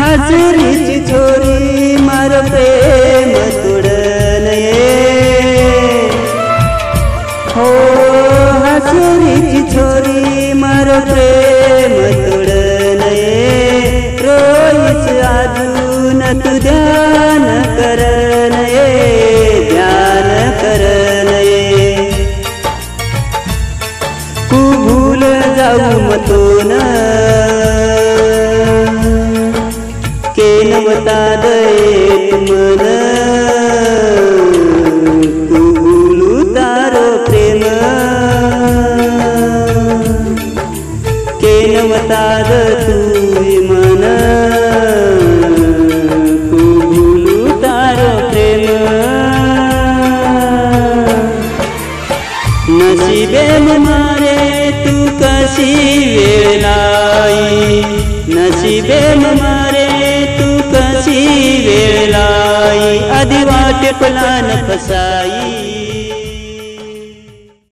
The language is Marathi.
हाजरीची छोरी मार प्रेम तुडनये हो हाजरीची छोरी मार प्रेम तुडनये रोईच अजून तू ध्यान करनये ध्यान करनये तू भूल जाऊ मतोन केनवता दयेत मन तू भूलू तारो प्रेम केनवता तुई मन तू भूलू तारो प्रेम नसीबे मारे तू कशी वेळ लाई नसीबे मारे तू कशी वेळ लाई आधी वाट प्लान फसाई